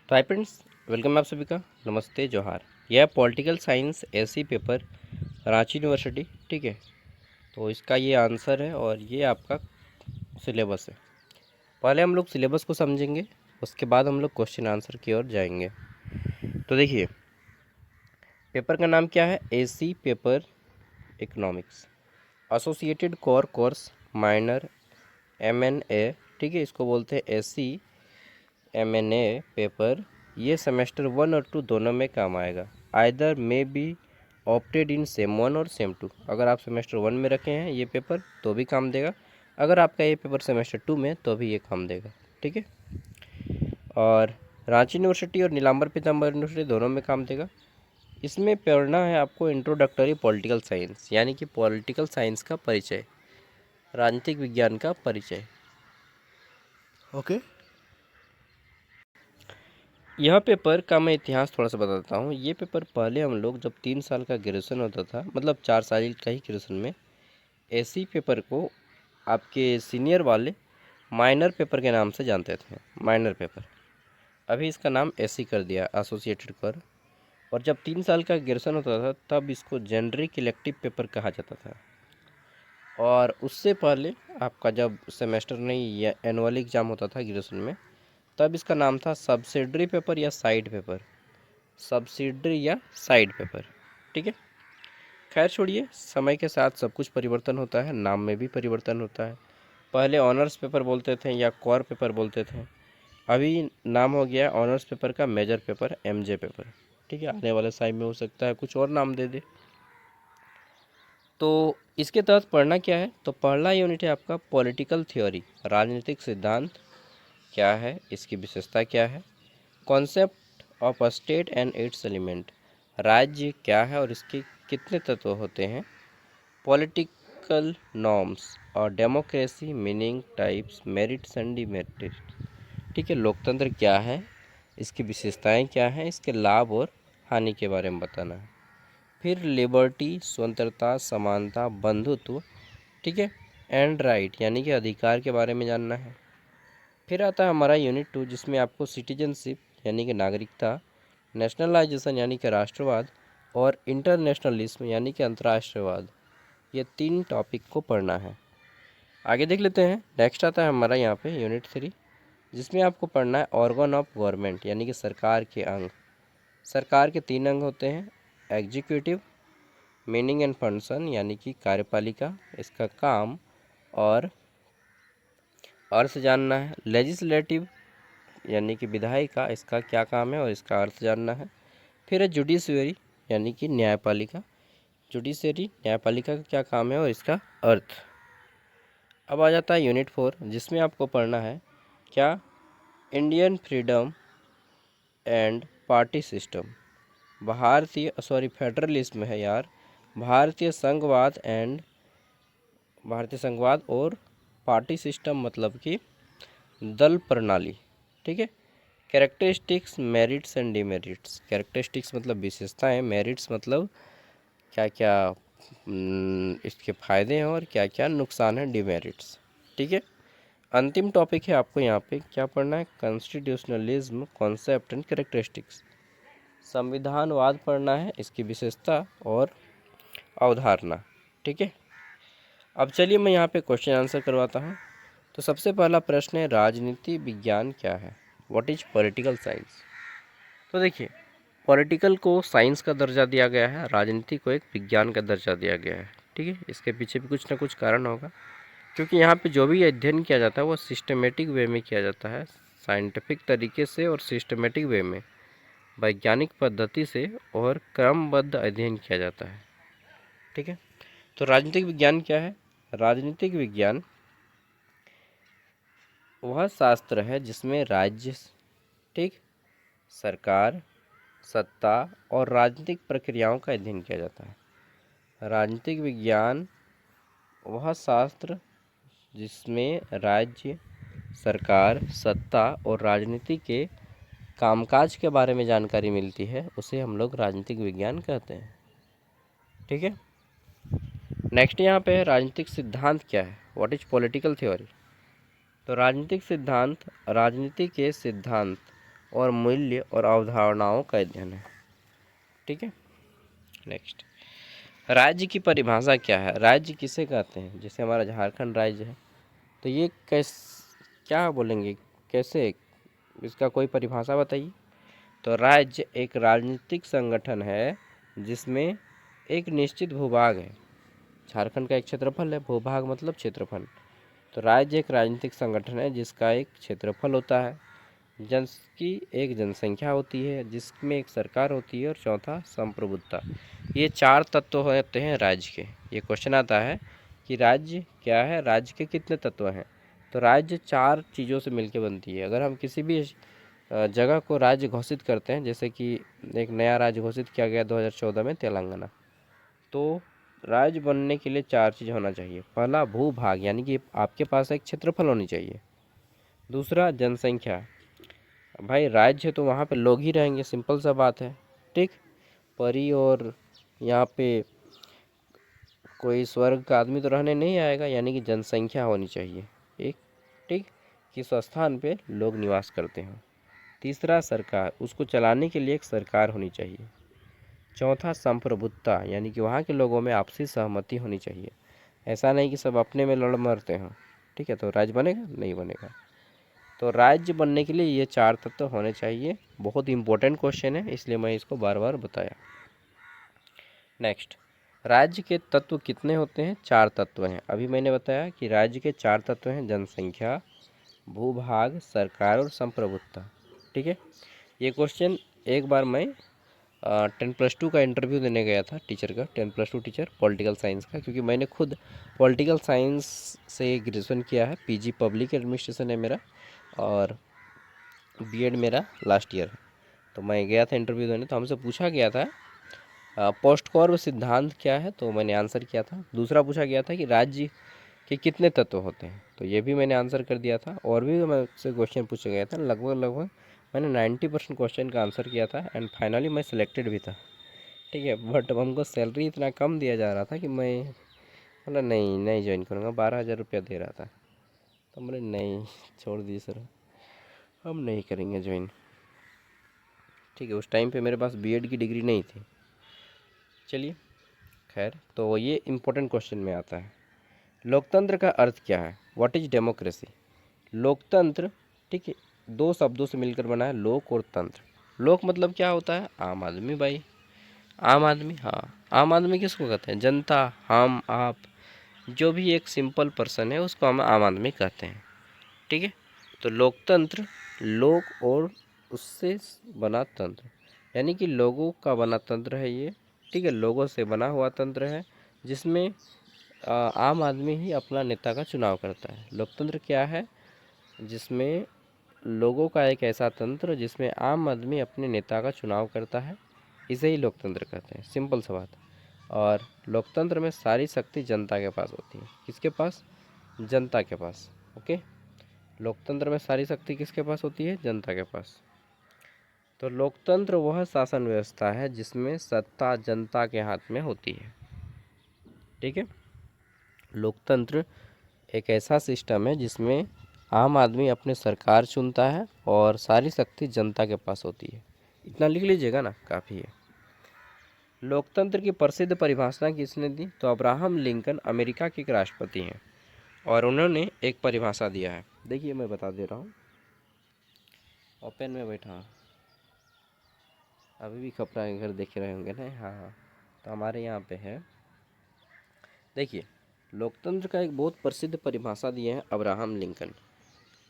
तो hi friends, welcome है आप सभी का। नमस्ते, जोहार। यह है political science AC paper, Ranchi university. ठीक है, तो इसका ये आंसर है और ये आपका सिलेबस है। पहले हम लोग सिलेबस को समझेंगे, उसके बाद हम लोग क्वेश्चन आंसर की ओर जाएंगे। तो देखिए, पेपर का नाम क्या है? AC paper economics, associated core course minor MNA। ठीक है, इसको बोलते हैं एसी MNA पेपर। ये सेमेस्टर 1 और 2 दोनों में काम आएगा। Either may be opted in same 1 और सेम 2। अगर आप सेमेस्टर 1 में रखे हैं ये पेपर तो भी काम देगा, अगर आपका ये पेपर सेमेस्टर 2 में तो भी ये काम देगा। ठीक है, और रांची यूनिवर्सिटी और नीलांबर पीताम्बर यूनिवर्सिटी दोनों में काम देगा। इसमें पढ़ना है आपको इंट्रोडक्टरी पॉलिटिकल साइंस, यानी कि पॉलिटिकल साइंस का परिचय, राजनीतिक विज्ञान का परिचय। ओके, यह पेपर का मैं इतिहास थोड़ा सा बताता हूँ। ये पेपर पहले हम लोग जब 3 साल का ग्रेजुएशन होता था, मतलब 4 साल का ही ग्रेजुएशन में, एसी पेपर को आपके सीनियर वाले माइनर पेपर के नाम से जानते थे। माइनर पेपर, अभी इसका नाम एसी कर दिया, एसोसिएटेड कर। और जब 3 साल का ग्रेजुएशन होता था तब इसको जेनरिक इलेक्टिव पेपर कहा जाता था। और उससे पहले आपका जब सेमेस्टर नहीं या एनुअल एग्ज़ाम होता था ग्रेजुएशन में, तब इसका नाम था सब्सिडरी पेपर या साइड पेपर। सब्सिडरी या साइड पेपर। ठीक है, खैर छोड़िए, समय के साथ सब कुछ परिवर्तन होता है, नाम में भी परिवर्तन होता है। पहले ऑनर्स पेपर बोलते थे या कोर पेपर बोलते थे, अभी नाम हो गया ऑनर्स पेपर का मेजर पेपर, MJ पेपर। ठीक है, आने वाले टाइम में हो सकता है कुछ और नाम दे दे। तो इसके तहत पढ़ना क्या है? तो पहला यूनिट है आपका पॉलिटिकल थ्योरी, राजनीतिक सिद्धांत क्या है, इसकी विशेषता क्या है। Concept of a state and it's element, राज्य क्या है और इसके कितने तत्व होते हैं। पॉलिटिकल नॉर्म्स और democracy, meaning, types, merits and demerits. ठीक है, लोकतंत्र क्या है, इसकी विशेषताएं क्या हैं, इसके लाभ और हानि के बारे में बताना है। फिर लिबर्टी, स्वतंत्रता, समानता, बंधुत्व। ठीक है, एंड राइट यानी कि अधिकार के बारे में जानना है। फिर आता है हमारा यूनिट 2, जिसमें आपको सिटीजनशिप यानी कि नागरिकता, नेशनलाइजेशन यानी कि राष्ट्रवाद, और इंटरनेशनलिज्म यानी कि अंतर्राष्ट्रवाद, ये 3 टॉपिक को पढ़ना है। आगे देख लेते हैं। नेक्स्ट आता है हमारा यहाँ पे यूनिट 3, जिसमें आपको पढ़ना है ऑर्गन ऑफ गवर्नमेंट यानी कि सरकार के अंग। सरकार के 3 अंग होते हैं, एग्जीक्यूटिव, मीनिंग एंड फंक्शन यानी कि कार्यपालिका, इसका काम और अर्थ जानना है। लेजिस्लेटिव यानी कि विधायिका, इसका क्या काम है और इसका अर्थ जानना है। फिर है जुडिशरी यानी कि न्यायपालिका, जुडिशरी न्यायपालिका का क्या काम है और इसका अर्थ। अब आ जाता है यूनिट 4, जिसमें आपको पढ़ना है क्या, Indian freedom and party system, भारतीय फेडरलिज्म है यार, भारतीय संघवाद और पार्टी सिस्टम मतलब कि दल प्रणाली। ठीक है, characteristics, merits and demerits. Characteristics मतलब विशेषताएं, मेरिट्स मतलब क्या क्या इसके फ़ायदे हैं और क्या क्या नुकसान हैं, डिमेरिट्स। ठीक है, अंतिम टॉपिक है आपको यहाँ पे क्या पढ़ना है, कॉन्स्टिट्यूशनलिज्म, कॉन्सेप्ट एंड कैरेक्टरिस्टिक्स। संविधानवाद पढ़ना है, इसकी विशेषता और अवधारणा। ठीक है, अब चलिए मैं यहाँ पे क्वेश्चन आंसर करवाता हूँ। तो सबसे पहला प्रश्न है, राजनीति विज्ञान क्या है, व्हाट इज पॉलिटिकल साइंस। तो देखिए, पॉलिटिकल को साइंस का दर्जा दिया गया है, राजनीति को एक विज्ञान का दर्जा दिया गया है। ठीक है, इसके पीछे भी कुछ ना कुछ कारण होगा, क्योंकि यहाँ पे जो भी अध्ययन किया जाता है वो सिस्टमेटिक वे में किया जाता है, साइंटिफिक तरीके से और सिस्टमेटिक वे में, वैज्ञानिक पद्धति से और क्रमबद्ध अध्ययन किया जाता है। ठीक है, तो राजनीतिक विज्ञान क्या है? राजनीतिक विज्ञान वह शास्त्र है जिसमें राज्य, ठीक, सरकार, सत्ता और राजनीतिक प्रक्रियाओं का अध्ययन किया जाता है। राजनीतिक विज्ञान वह शास्त्र जिसमें राज्य, सरकार, सत्ता और राजनीति के कामकाज के बारे में जानकारी मिलती है, उसे हम लोग राजनीतिक विज्ञान कहते हैं। ठीक है, नेक्स्ट यहाँ पे है राजनीतिक सिद्धांत क्या है, व्हाट इज पॉलिटिकल थ्योरी। तो राजनीतिक सिद्धांत राजनीति के सिद्धांत और मूल्य और अवधारणाओं का अध्ययन है। ठीक है। नेक्स्ट, राज्य की परिभाषा क्या है? राज्य किसे कहते हैं? जैसे हमारा झारखंड राज्य है, तो ये क्या बोलेंगे, कैसे, इसका कोई परिभाषा बताइए। तो राज्य एक राजनीतिक संगठन है जिसमें एक निश्चित भूभाग है। झारखंड का एक क्षेत्रफल है, भूभाग मतलब क्षेत्रफल। तो राज्य एक राजनीतिक संगठन है जिसका एक क्षेत्रफल होता है, जिसकी एक जनसंख्या होती है, जिसमें एक सरकार होती है, और चौथा संप्रभुता। ये 4 तत्व होते हैं राज्य के। ये क्वेश्चन आता है कि राज्य क्या है, राज्य के कितने तत्व हैं। तो राज्य 4 चीज़ों से मिलकर बनती है। अगर हम किसी भी जगह को राज्य घोषित करते हैं, जैसे कि एक नया राज्य घोषित किया गया 2014 में तेलंगाना, तो राज्य बनने के लिए 4 चीज़ होना चाहिए। पहला भूभाग, यानी कि आपके पास एक क्षेत्रफल होनी चाहिए। दूसरा जनसंख्या, भाई राज्य तो वहाँ पे लोग ही रहेंगे, सिंपल सा बात है। ठीक, परी और यहाँ पे कोई स्वर्ग का आदमी तो रहने नहीं आएगा, यानी कि जनसंख्या होनी चाहिए एक। ठीक, किस स्थान पे लोग निवास करते हैं। तीसरा सरकार, उसको चलाने के लिए एक सरकार होनी चाहिए। चौथा संप्रभुता, यानी कि वहाँ के लोगों में आपसी सहमति होनी चाहिए। ऐसा नहीं कि सब अपने में लड़ मरते हों। ठीक है, तो राज्य बनेगा? नहीं बनेगा। तो राज्य बनने के लिए ये 4 तत्व होने चाहिए। बहुत इंपॉर्टेंट क्वेश्चन है, इसलिए मैं इसको बार बार बताया। नेक्स्ट, राज्य के तत्व कितने होते हैं? 4 तत्व हैं। अभी मैंने बताया कि राज्य के 4 तत्व हैं, जनसंख्या, भूभाग, सरकार और संप्रभुता। ठीक है, ये क्वेश्चन एक बार मैं 10+2 का इंटरव्यू देने गया था टीचर का, 10+2 टीचर पॉलिटिकल साइंस का, क्योंकि मैंने खुद पॉलिटिकल साइंस से ग्रेजुएशन किया है। पीजी पब्लिक एडमिनिस्ट्रेशन है मेरा, और बीएड मेरा लास्ट ईयर है। तो मैं गया था इंटरव्यू देने, तो हमसे पूछा गया था पोस्टकॉर्ब सिद्धांत क्या है, तो मैंने आंसर किया था। दूसरा पूछा गया था कि राज्य के कितने तत्व होते हैं, तो ये भी मैंने आंसर कर दिया था। और भी मुझसे क्वेश्चन पूछा गया था, लगभग मैंने 90% क्वेश्चन का आंसर किया था, एंड फाइनली मैं सिलेक्टेड भी था। ठीक है, बट हमको सैलरी इतना कम दिया जा रहा था कि मैं बोला नहीं, नहीं ज्वाइन करूँगा। 12,000 रुपया दे रहा था, तो बोले नहीं, छोड़ दिए सर, हम नहीं करेंगे ज्वाइन। ठीक है, उस टाइम पे मेरे पास बीएड की डिग्री नहीं थी। चलिए खैर, तो ये इम्पोर्टेंट क्वेश्चन में आता है। लोकतंत्र का अर्थ क्या है? What is democracy? लोकतंत्र, ठीक है, 2 शब्दों से मिलकर बना है, लोक और तंत्र। लोक मतलब क्या होता है? आम आदमी भाई, आम आदमी। हाँ, आम आदमी किसको कहते हैं? जनता, हम, आप, जो भी एक सिंपल पर्सन है उसको हम आम आदमी कहते हैं। ठीक है, तो लोकतंत्र, लोक और उससे बना तंत्र, यानी कि लोगों का बना तंत्र है ये। ठीक है, लोगों से बना हुआ तंत्र है, जिसमें आम आदमी ही अपना नेता का चुनाव करता है। लोकतंत्र क्या है? जिसमें लोगों का एक ऐसा तंत्र जिसमें आम आदमी अपने नेता का चुनाव करता है, इसे ही लोकतंत्र कहते हैं। सिंपल सा बात। और लोकतंत्र में सारी शक्ति जनता के पास होती है। किसके पास? जनता के पास। ओके, लोकतंत्र में सारी शक्ति किसके पास होती है? जनता के पास। तो लोकतंत्र वह शासन व्यवस्था है जिसमें सत्ता जनता के हाथ में होती है। ठीक है, लोकतंत्र एक ऐसा सिस्टम है जिसमें आम आदमी अपने सरकार चुनता है और सारी शक्ति जनता के पास होती है। इतना लिख लीजिएगा ना, काफ़ी है। लोकतंत्र की प्रसिद्ध परिभाषा किसने दी? तो अब्राहम लिंकन अमेरिका के एक राष्ट्रपति हैं, और उन्होंने एक परिभाषा दिया है। देखिए मैं बता दे रहा हूँ, ओपन में बैठा हूँ, अभी भी खपरा के घर देख रहे होंगे ना। हाँ, तो हमारे यहाँ पे है। देखिए, लोकतंत्र का एक बहुत प्रसिद्ध परिभाषा दिए हैं अब्राहम लिंकन।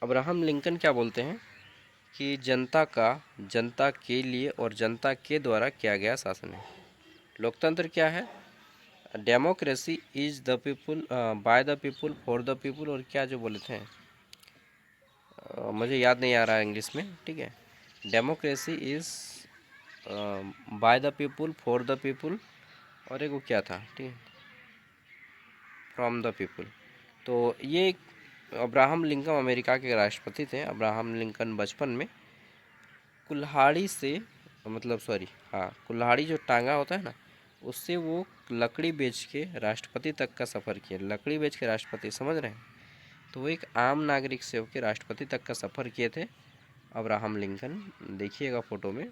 अब्राहम लिंकन क्या बोलते हैं कि जनता के लिए और जनता के द्वारा किया गया शासन है। लोकतंत्र क्या है? Democracy is the people, by the people, for the people, और क्या जो बोले थे, मुझे याद नहीं आ रहा है इंग्लिश में। ठीक है, democracy is by the people, for the people, और एक वो क्या था, ठीक है, फ्रॉम द पीपुल। तो ये अब्राहम लिंकन अमेरिका के राष्ट्रपति थे। अब्राहम लिंकन बचपन में कुल्हाड़ी से, मतलब सॉरी, हाँ, कुल्हाड़ी जो टांगा होता है ना, उससे वो लकड़ी बेच के राष्ट्रपति तक का सफ़र किया। लकड़ी बेच के राष्ट्रपति, समझ रहे हैं? तो वो एक आम नागरिक से होकर राष्ट्रपति तक का सफ़र किए थे अब्राहम लिंकन, देखिएगा फ़ोटो में,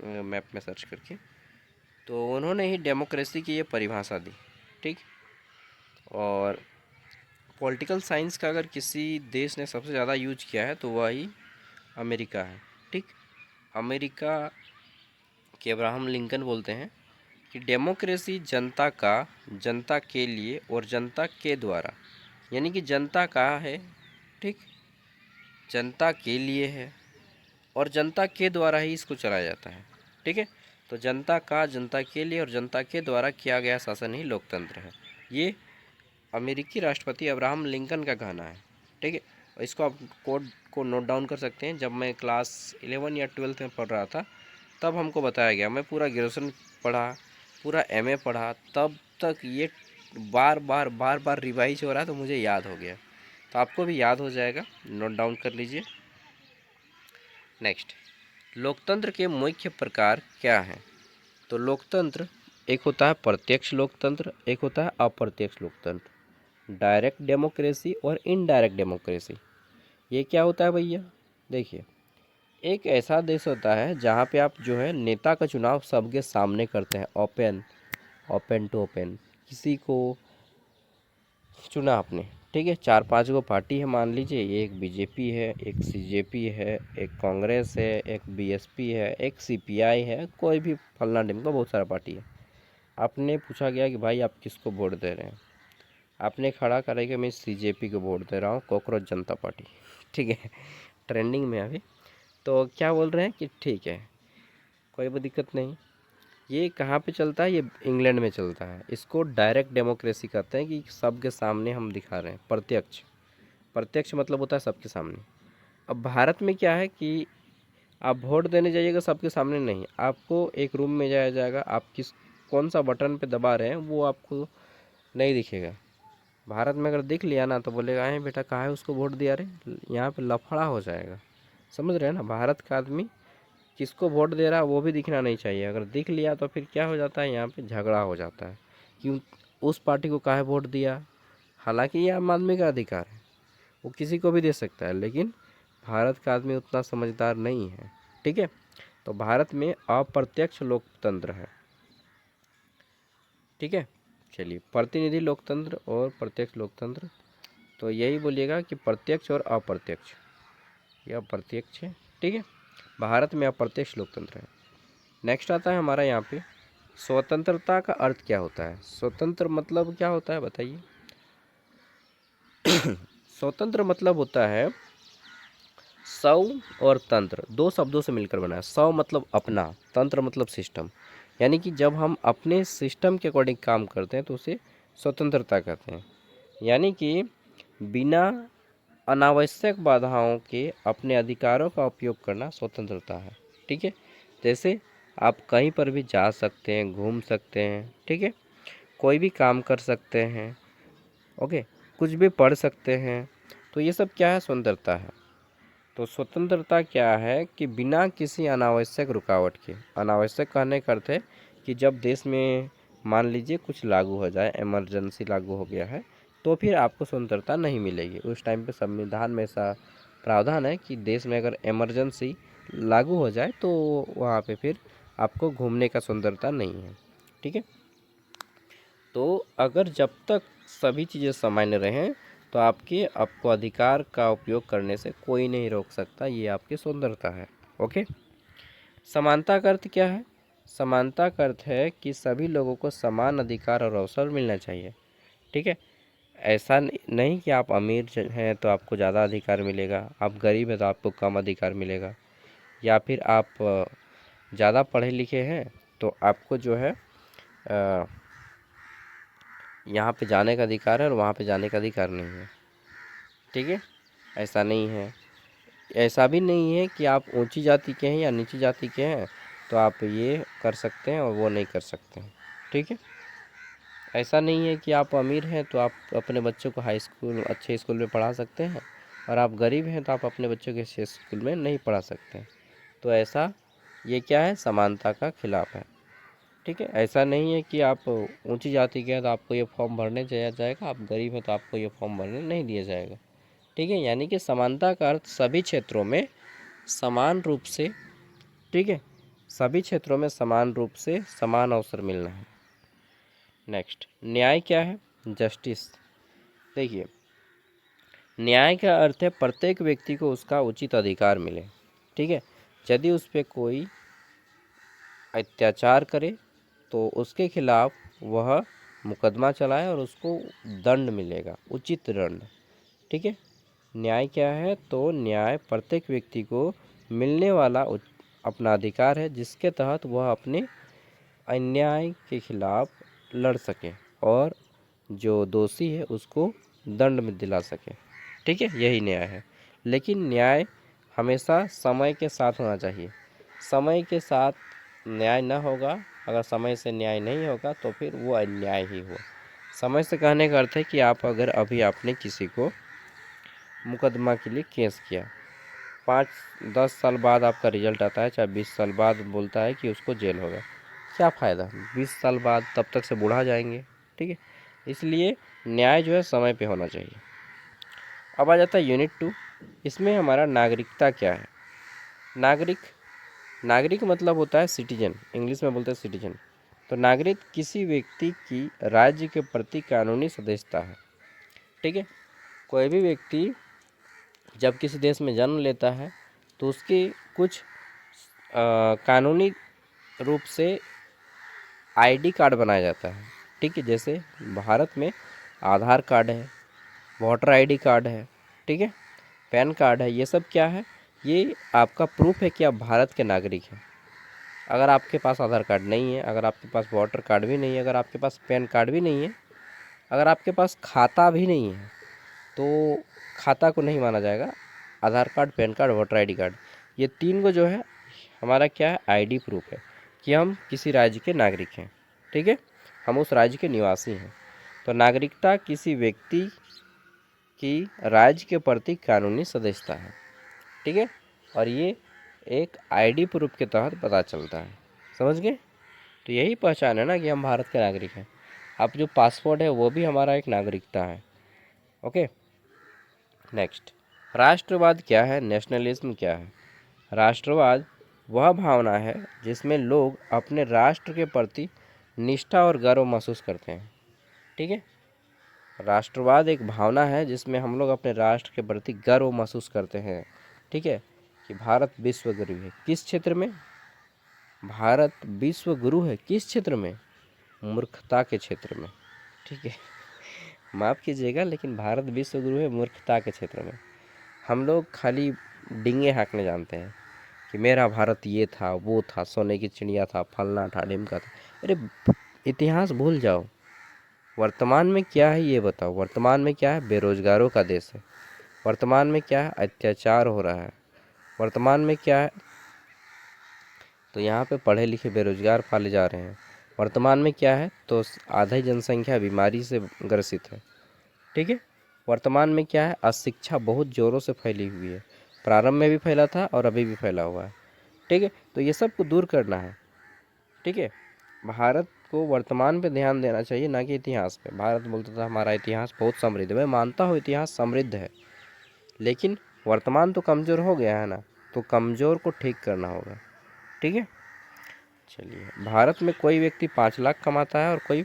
मैप में सर्च करके। तो उन्होंने ही डेमोक्रेसी की ये परिभाषा दी, ठीक। और पॉलिटिकल साइंस का अगर किसी देश ने सबसे ज़्यादा यूज किया है तो वही अमेरिका है, ठीक। अमेरिका के अब्राहम लिंकन बोलते हैं कि डेमोक्रेसी जनता के लिए और जनता के द्वारा, यानी कि जनता का है, ठीक, जनता के लिए है और जनता के द्वारा ही इसको चलाया जाता है, ठीक है। तो जनता के लिए और जनता के द्वारा किया गया शासन ही लोकतंत्र है। ये अमेरिकी राष्ट्रपति अब्राहम लिंकन का कहना है, ठीक है। और इसको आप कोड को नोट डाउन कर सकते हैं। जब मैं क्लास 11 या 12 में पढ़ रहा था तब हमको बताया गया, मैं पूरा ग्रेजुएशन पढ़ा, पूरा एमए पढ़ा, तब तक ये बार बार रिवाइज हो रहा है, तो मुझे याद हो गया। तो आपको भी याद हो जाएगा, नोट डाउन कर लीजिए। नेक्स्ट, लोकतंत्र के मुख्य प्रकार क्या हैं? तो लोकतंत्र, एक होता है प्रत्यक्ष लोकतंत्र, एक होता है अप्रत्यक्ष लोकतंत्र, डायरेक्ट डेमोक्रेसी और इनडायरेक्ट डेमोक्रेसी। ये क्या होता है भैया? देखिए, एक ऐसा देश होता है जहाँ पे आप जो है नेता का चुनाव सबके सामने करते हैं, ओपन टू ओपन। किसी को चुना आपने, ठीक है, 4-5 गो पार्टी है, मान लीजिए, एक बीजेपी है, एक सीजेपी है, एक कांग्रेस है, एक बीएसपी है, एक सीपीआई है, कोई भी फलना ढिमका, बहुत सारा पार्टी है। आपने पूछा गया कि भाई आप किसको वोट दे रहे हैं? आपने खड़ा करा कि मैं सीजेपी को वोट दे रहा हूँ, कॉकरोच जनता पार्टी, ठीक है, ट्रेंडिंग में अभी। तो क्या बोल रहे हैं कि ठीक है, कोई भी दिक्कत नहीं। ये कहाँ पे चलता है? ये इंग्लैंड में चलता है। इसको डायरेक्ट डेमोक्रेसी कहते हैं कि सबके सामने हम दिखा रहे हैं, प्रत्यक्ष। प्रत्यक्ष मतलब होता है सबके सामने। अब भारत में क्या है कि आप वोट देने जाइएगा सबके सामने नहीं, आपको एक रूम में जाया जाएगा, आप कौन सा बटन पे दबा रहे हैं वो आपको नहीं दिखेगा। भारत में अगर दिख लिया ना तो बोलेगा है बेटा कहाँ है, उसको वोट दिया रे, यहाँ पे लफड़ा हो जाएगा। समझ रहे हैं ना? भारत का आदमी किसको वोट दे रहा है वो भी दिखना नहीं चाहिए। अगर दिख लिया तो फिर क्या हो जाता है, यहाँ पे झगड़ा हो जाता है कि उस पार्टी को काहे वोट दिया। हालांकि ये आम आदमी का अधिकार है, वो किसी को भी दे सकता है, लेकिन भारत का आदमी उतना समझदार नहीं है, ठीक है। तो भारत में अप्रत्यक्ष लोकतंत्र है, ठीक है। चलिए, प्रतिनिधि लोकतंत्र और प्रत्यक्ष लोकतंत्र, तो यही बोलिएगा कि प्रत्यक्ष और अप्रत्यक्ष, यह अप्रत्यक्ष है, ठीक है। भारत में अप्रत्यक्ष लोकतंत्र है। नेक्स्ट आता है हमारा यहाँ पे, स्वतंत्रता का अर्थ क्या होता है? स्वतंत्र मतलब क्या होता है बताइए? स्वतंत्र मतलब होता है, सौ और तंत्र दो शब्दों से मिलकर बना है। सौ मतलब अपना, तंत्र मतलब सिस्टम, यानी कि जब हम अपने सिस्टम के अकॉर्डिंग काम करते हैं तो उसे स्वतंत्रता कहते हैं। यानी कि बिना अनावश्यक बाधाओं के अपने अधिकारों का उपयोग करना स्वतंत्रता है, ठीक है। जैसे आप कहीं पर भी जा सकते हैं, घूम सकते हैं, ठीक है, कोई भी काम कर सकते हैं, ओके, कुछ भी पढ़ सकते हैं, तो ये सब क्या है? स्वतंत्रता है। तो स्वतंत्रता क्या है कि बिना किसी अनावश्यक रुकावट के, अनावश्यक कहने का अर्थ है कि जब देश में मान लीजिए कुछ लागू हो जाए, इमरजेंसी लागू हो गया है, तो फिर आपको स्वतंत्रता नहीं मिलेगी। उस टाइम पे संविधान में ऐसा प्रावधान है कि देश में अगर इमरजेंसी लागू हो जाए तो वहाँ पे फिर आपको घूमने का स्वतंत्रता नहीं है, ठीक है। तो अगर जब तक सभी चीज़ें सामान्य रहें तो आपको अधिकार का उपयोग करने से कोई नहीं रोक सकता, ये आपकी स्वतंत्रता है, ओके। समानता का अर्थ क्या है? समानता का अर्थ है कि सभी लोगों को समान अधिकार और अवसर मिलना चाहिए, ठीक है। ऐसा नहीं कि आप अमीर हैं तो आपको ज़्यादा अधिकार मिलेगा, आप गरीब हैं तो आपको कम अधिकार मिलेगा, या फिर आप ज़्यादा पढ़े लिखे हैं तो आपको जो है यहाँ पे जाने का अधिकार है और वहाँ पे जाने का अधिकार नहीं है, ठीक है। ऐसा नहीं है। ऐसा भी नहीं है कि आप ऊंची जाति के हैं या नीची जाति के हैं तो आप ये कर सकते हैं और वो नहीं कर सकते हैं, ठीक है। ऐसा नहीं है कि आप अमीर हैं तो आप अपने बच्चों को हाई स्कूल, अच्छे स्कूल में पढ़ा सकते हैं, और आप गरीब हैं तो आप अपने बच्चों के अच्छे स्कूल में नहीं पढ़ा सकते हैं। तो ऐसा, ये क्या है? समानता का खिलाफ है, ठीक है। ऐसा नहीं है कि आप ऊंची जाति के हैं तो आपको ये फॉर्म भरने दिया जाएगा, आप गरीब हैं तो आपको ये फॉर्म भरने नहीं दिया जाएगा, ठीक है। यानी कि समानता का अर्थ सभी क्षेत्रों में समान रूप से, ठीक है, सभी क्षेत्रों में समान रूप से समान अवसर मिलना है। नेक्स्ट, न्याय क्या है? जस्टिस। देखिए, न्याय का अर्थ है प्रत्येक व्यक्ति को उसका उचित अधिकार मिले, ठीक है। यदि उस पर कोई अत्याचार करे तो उसके खिलाफ वह मुकदमा चलाए और उसको दंड मिलेगा, उचित दंड, ठीक है। न्याय क्या है? तो न्याय प्रत्येक व्यक्ति को मिलने वाला अपना अधिकार है, जिसके तहत वह अपने अन्याय के खिलाफ लड़ सके और जो दोषी है उसको दंड में दिला सके, ठीक है, यही न्याय है। लेकिन न्याय हमेशा समय के साथ होना चाहिए। समय के साथ न्याय न होगा, अगर समय से न्याय नहीं होगा तो फिर वो अन्याय ही हुआ। समय से कहने का अर्थ है कि आप अगर अभी आपने किसी को मुकदमा के लिए केस किया, 5-10 साल बाद आपका रिजल्ट आता है, चाहे 20 साल बाद बोलता है कि उसको जेल होगा, क्या फ़ायदा? 20 साल बाद तब तक से बूढ़ा जाएंगे, ठीक है। इसलिए न्याय जो है समय पे होना चाहिए। अब आ जाता है यूनिट 2। इसमें हमारा नागरिकता क्या है? नागरिक मतलब होता है सिटीजन, इंग्लिश में बोलते हैं सिटीजन। तो नागरिक किसी व्यक्ति की राज्य के प्रति कानूनी सदस्यता है, ठीक है। कोई भी व्यक्ति जब किसी देश में जन्म लेता है तो उसकी कुछ कानूनी रूप से आईडी कार्ड बनाया जाता है, ठीक है। जैसे भारत में आधार कार्ड है, वोटर आईडी कार्ड है, ठीक है, पैन कार्ड है। ये सब क्या है? ये आपका प्रूफ है कि आप भारत के नागरिक हैं। अगर आपके पास आधार कार्ड नहीं है, अगर आपके पास वोटर कार्ड भी नहीं है, अगर आपके पास पैन कार्ड भी नहीं है, अगर आपके पास खाता भी नहीं है, तो खाता को नहीं माना जाएगा। Aadhaar card, PAN card, voter ID card, ये 3 को जो है हमारा क्या है? आईडी प्रूफ है कि हम किसी राज्य के नागरिक हैं, ठीक है, हम उस राज्य के निवासी हैं। तो नागरिकता किसी व्यक्ति की राज्य के प्रति कानूनी सदस्यता है, ठीक है। और ये एक आईडी प्रूफ के तहत पता चलता है, समझ गए? तो यही पहचान है ना कि हम भारत के नागरिक हैं। अब जो पासपोर्ट है वो भी हमारा एक नागरिकता है, ओके। नेक्स्ट, राष्ट्रवाद क्या है? नेशनलिज्म क्या है? राष्ट्रवाद वह भावना है जिसमें लोग अपने राष्ट्र के प्रति निष्ठा और गर्व महसूस करते हैं, ठीक है। राष्ट्रवाद एक भावना है जिसमें हम लोग अपने राष्ट्र के प्रति गर्व महसूस करते हैं, ठीक है, कि भारत विश्व गुरु है। किस क्षेत्र में? भारत विश्व गुरु है किस क्षेत्र में? मूर्खता के क्षेत्र में, ठीक है, माफ़ कीजिएगा, लेकिन भारत विश्व गुरु है मूर्खता के क्षेत्र में। हम लोग खाली डींगे हाँकने जानते हैं कि मेरा भारत ये था, वो था, सोने की चिड़िया था, फलना था, ढिमका था। अरे इतिहास भूल जाओ, वर्तमान में क्या है ये बताओ। वर्तमान में क्या है? बेरोजगारों का देश है। वर्तमान में क्या है? अत्याचार हो रहा है। वर्तमान में क्या है? तो यहाँ पे पढ़े लिखे बेरोजगार पाले जा रहे हैं। वर्तमान में क्या है? तो आधी जनसंख्या बीमारी से ग्रसित है, ठीक है। वर्तमान में क्या है? अशिक्षा बहुत ज़ोरों से फैली हुई है, प्रारंभ में भी फैला था और अभी भी फैला हुआ है, ठीक है। तो ये सब को दूर करना है, ठीक है। भारत को वर्तमान पे ध्यान देना चाहिए, ना कि इतिहास पे। भारत बोलता था हमारा इतिहास बहुत समृद्ध है, मैं मानता हूँ इतिहास समृद्ध है, लेकिन वर्तमान तो कमज़ोर हो गया है ना, तो कमज़ोर को ठीक करना होगा, ठीक है। चलिए, भारत में कोई व्यक्ति 5 लाख कमाता है और कोई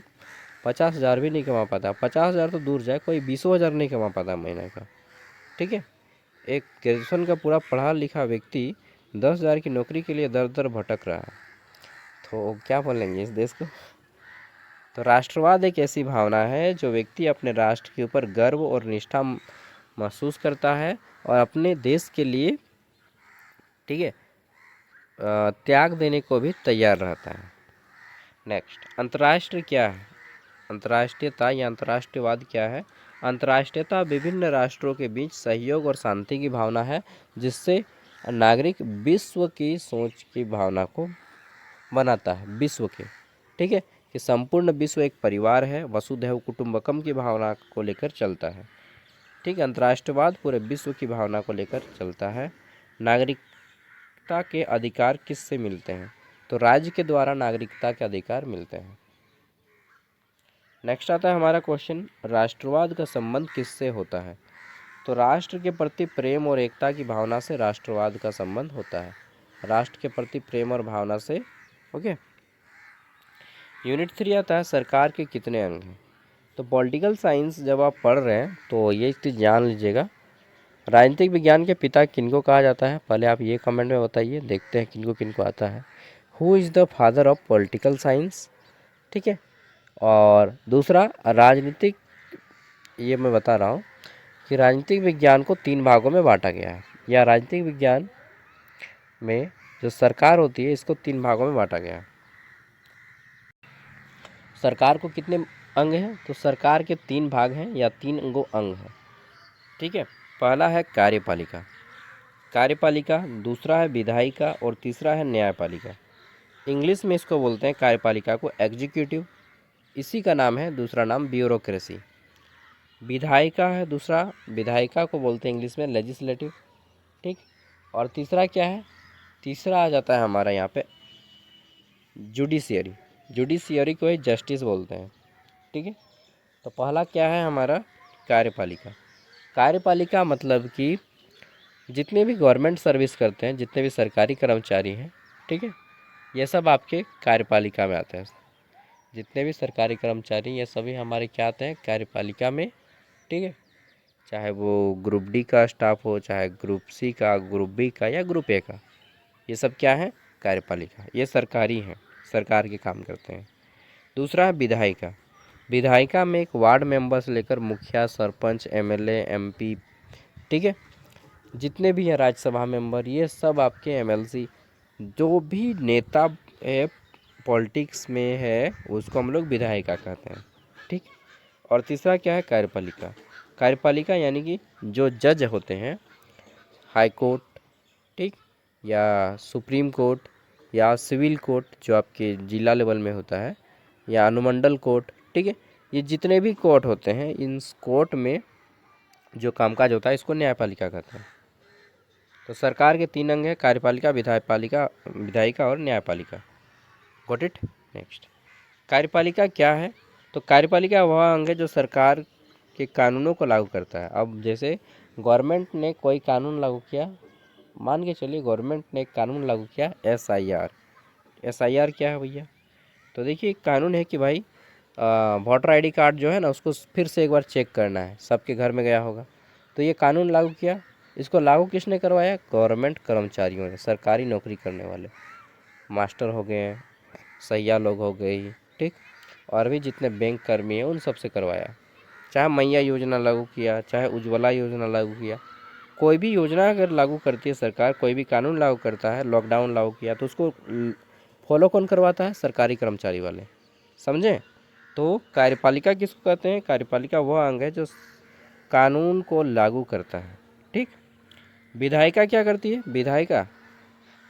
50,000 भी नहीं कमा पाता। 50,000 तो दूर जाए, कोई 20,000 नहीं कमा पाता महीने का, ठीक है। एक ग्रेजुएशन का पूरा पढ़ा लिखा व्यक्ति 10,000 की नौकरी के लिए दर दर भटक रहा है, तो क्या बोलेंगे इस देश को? तो राष्ट्रवाद एक ऐसी भावना है जो व्यक्ति अपने राष्ट्र के ऊपर गर्व और निष्ठा महसूस करता है और अपने देश के लिए, ठीक है, त्याग देने को भी तैयार रहता है। नेक्स्ट, अंतर्राष्ट्रीय क्या है? अंतर्राष्ट्रीयता या अंतर्राष्ट्रीयवाद क्या है? अंतर्राष्ट्रीयता विभिन्न राष्ट्रों के बीच सहयोग और शांति की भावना है, जिससे नागरिक विश्व की सोच की भावना को बनाता है, विश्व के, ठीक है, कि संपूर्ण विश्व एक परिवार है, वसुधैव कुटुंबकम की भावना को लेकर चलता है, ठीक है। अंतर्राष्ट्रवाद पूरे विश्व की भावना को लेकर चलता है। नागरिकता के अधिकार किससे मिलते हैं? तो राज्य के द्वारा नागरिकता के अधिकार मिलते हैं। नेक्स्ट आता है हमारा क्वेश्चन, राष्ट्रवाद का संबंध किससे होता है? तो राष्ट्र के प्रति प्रेम और एकता की भावना से राष्ट्रवाद का संबंध होता है। राष्ट्र के प्रति प्रेम और भावना से। ओके। यूनिट 3 आता है सरकार के कितने अंग हैं। तो पॉलिटिकल साइंस जब आप पढ़ रहे हैं तो ये चीज़ जान लीजिएगा, राजनीतिक विज्ञान के पिता किनको कहा जाता है, पहले आप ये कमेंट में बताइए, देखते हैं किनको किनको आता है। Who is the father of political science, ठीक है। और दूसरा राजनीतिक, ये मैं बता रहा हूँ कि राजनीतिक विज्ञान को 3 भागों में बांटा गया है, या राजनीतिक विज्ञान में जो सरकार होती है इसको 3 भागों में बांटा गया है। सरकार को कितने अंग हैं, तो सरकार के 3 भाग हैं या 3 अंग हैं, ठीक है। पहला है कार्यपालिका, कार्यपालिका, दूसरा है विधायिका और तीसरा है न्यायपालिका। इंग्लिश में इसको बोलते हैं कार्यपालिका को एग्जीक्यूटिव, इसी का नाम है दूसरा नाम ब्यूरोक्रेसी। विधायिका है दूसरा, विधायिका को बोलते हैं इंग्लिश में लेजिस्लेटिव, ठीक। और तीसरा क्या है, तीसरा आ जाता है हमारा यहाँ पे जुडिशियरी, जुडिशियरी को ही जस्टिस बोलते हैं, ठीक है। तो पहला क्या है हमारा कार्यपालिका। कार्यपालिका मतलब कि जितने भी गवर्नमेंट सर्विस करते हैं, जितने भी सरकारी कर्मचारी हैं, ठीक है, ये सब आपके कार्यपालिका में आते हैं। जितने भी सरकारी कर्मचारी ये सभी हमारे क्या आते हैं, कार्यपालिका में, ठीक है। चाहे वो ग्रुप डी का स्टाफ हो, चाहे ग्रुप सी का, ग्रुप बी का या ग्रुप ए का, ये सब क्या है, कार्यपालिका। ये सरकारी हैं, सरकार के काम करते हैं। दूसरा है विधायिका, विधायिका में एक वार्ड मेंबर से लेकर मुखिया, सरपंच, एमएलए, एमपी, ठीक है, जितने भी हैं राज्यसभा मेंबर, ये सब आपके एमएलसी, जो भी नेता है पॉलिटिक्स में है उसको हम लोग विधायिका कहते हैं, ठीक। और तीसरा क्या है कार्यपालिका, कार्यपालिका यानी कि जो जज होते हैं हाई कोर्ट, ठीक, या सुप्रीम कोर्ट या सिविल कोर्ट जो आपके जिला लेवल में होता है, या अनुमंडल कोर्ट, ठीक है, ये जितने भी कोर्ट होते हैं इन कोर्ट में जो कामकाज होता है इसको न्यायपालिका कहते हैं। तो सरकार के 3 अंग हैं, कार्यपालिका, विधायपालिका, विधायिका और न्यायपालिका। Got it. नेक्स्ट, कार्यपालिका क्या है, तो कार्यपालिका वह अंग है जो सरकार के कानूनों को लागू करता है। अब जैसे गवर्नमेंट ने कोई कानून लागू किया, मान के चलिए गवर्नमेंट ने एक कानून लागू किया एसआईआर। एसआईआर क्या है भैया, तो देखिए एक कानून है कि भाई वोटर आईडी कार्ड जो है ना उसको फिर से एक बार चेक करना है, सबके घर में गया होगा, तो ये कानून लागू किया। इसको लागू किसने करवाया, गवर्नमेंट कर्मचारियों ने, सरकारी नौकरी करने वाले, मास्टर हो गए, सैया लोग हो गई, ठीक, और भी जितने बैंक कर्मी हैं उन सब से करवाया। चाहे मैया योजना लागू किया, चाहे उज्ज्वला योजना लागू किया, कोई भी योजना अगर लागू करती है सरकार, कोई भी कानून लागू करता है, लॉकडाउन लागू किया, तो उसको फॉलो कौन करवाता है, सरकारी कर्मचारी वाले, समझे। तो कार्यपालिका किसको कहते हैं, कार्यपालिका वह अंग है जो कानून को लागू करता है, ठीक। विधायिका क्या करती है, विधायिका